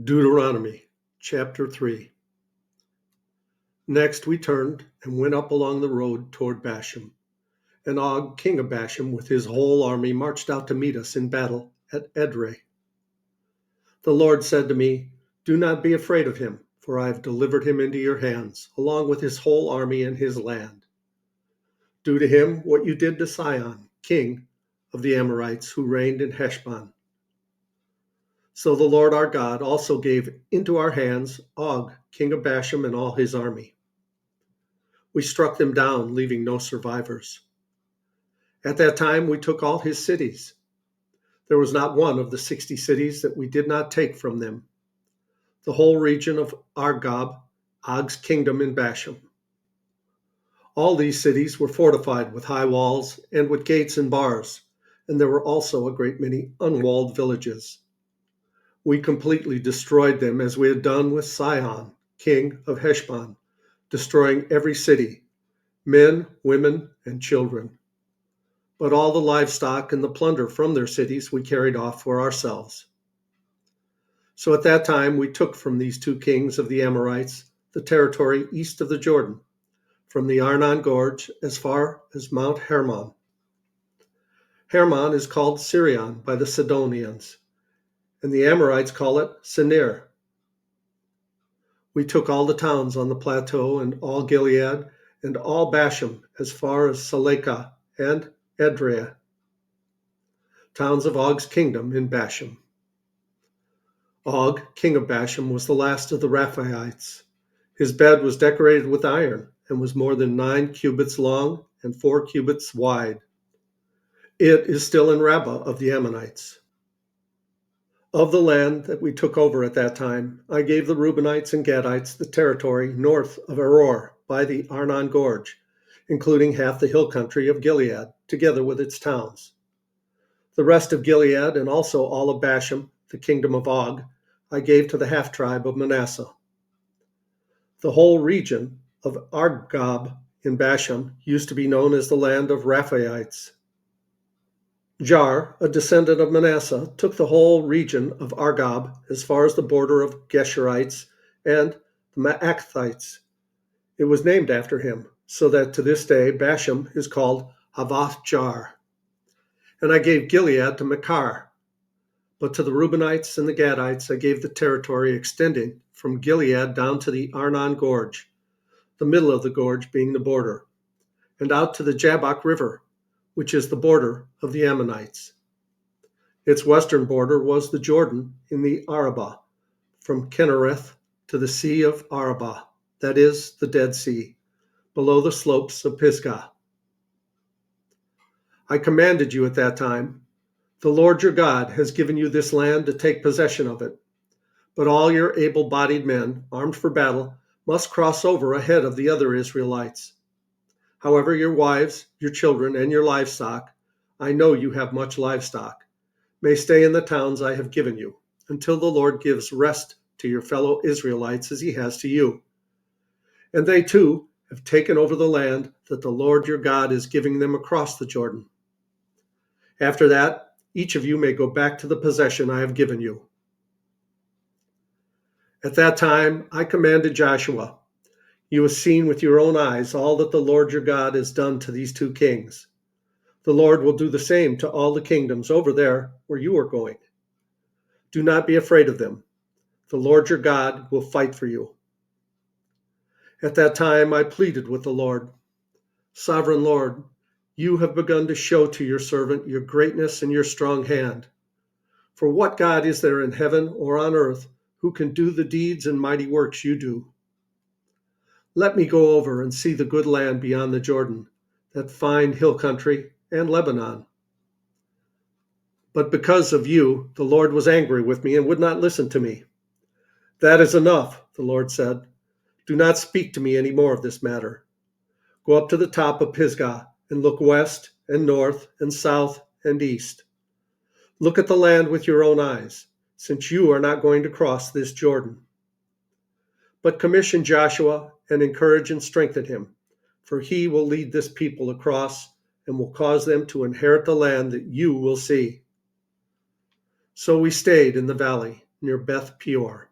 Deuteronomy chapter 3. Next we turned and went up along the road toward Bashan. And Og, king of Bashan, with his whole army, marched out to meet us in battle at Edrei. The Lord said to me, "Do not be afraid of him, for I have delivered him into your hands, along with his whole army and his land. Do to him what you did to Sihon, king of the Amorites, who reigned in Heshbon." So the Lord our God also gave into our hands Og, king of Bashan, and all his army. We struck them down, leaving no survivors. At that time we took all his cities. There was not one of the 60 cities that we did not take from them. The whole region of Argob, Og's kingdom in Bashan. All these cities were fortified with high walls and with gates and bars, and there were also a great many unwalled villages. We completely destroyed them as we had done with Sihon, king of Heshbon, destroying every city, men, women, and children. But all the livestock and the plunder from their cities we carried off for ourselves. So at that time we took from these two kings of the Amorites the territory east of the Jordan, from the Arnon Gorge as far as Mount Hermon. Hermon is called Sirion by the Sidonians, and the Amorites call it Senir. We took all the towns on the plateau and all Gilead and all Bashan as far as Salekah and Edrei, towns of Og's kingdom in Bashan. Og, king of Bashan, was the last of the Rephaites. His bed was decorated with iron and was more than 9 cubits long and 4 cubits wide. It is still in Rabbah of the Ammonites. Of the land that we took over at that time, I gave the Reubenites and Gadites the territory north of Aror by the Arnon Gorge, including half the hill country of Gilead, together with its towns. The rest of Gilead and also all of Bashan, the kingdom of Og, I gave to the half-tribe of Manasseh. The whole region of Argob in Bashan used to be known as the land of Rephaites. Jar, a descendant of Manasseh, took the whole region of Argob as far as the border of Geshurites and the Maacathites. It was named after him, so that to this day Bashan is called Havoth Jar. And I gave Gilead to Machar. But to the Reubenites and the Gadites I gave the territory extending from Gilead down to the Arnon Gorge, the middle of the gorge being the border, and out to the Jabbok River, which is the border of the Ammonites. Its western border was the Jordan in the Arabah, from Kinnereth to the Sea of Arabah, that is, the Dead Sea, below the slopes of Pisgah. I commanded you at that time, "The Lord your God has given you this land to take possession of it. But all your able-bodied men, armed for battle, must cross over ahead of the other Israelites. However, your wives, your children, and your livestock, I know you have much livestock, may stay in the towns I have given you, until the Lord gives rest to your fellow Israelites as he has to you. And they too have taken over the land that the Lord your God is giving them across the Jordan. After that, each of you may go back to the possession I have given you." At that time, I commanded Joshua, "You have seen with your own eyes all that the Lord your God has done to these two kings. The Lord will do the same to all the kingdoms over there where you are going. Do not be afraid of them. The Lord your God will fight for you." At that time, I pleaded with the Lord, "Sovereign Lord, you have begun to show to your servant your greatness and your strong hand. For what God is there in heaven or on earth who can do the deeds and mighty works you do? Let me go over and see the good land beyond the Jordan, that fine hill country, and Lebanon." But because of you, the Lord was angry with me and would not listen to me. "That is enough," the Lord said. "Do not speak to me any more of this matter. Go up to the top of Pisgah and look west and north and south and east. Look at the land with your own eyes, since you are not going to cross this Jordan. But commission Joshua and encourage and strengthen him, for he will lead this people across and will cause them to inherit the land that you will see." So we stayed in the valley, near Beth Peor.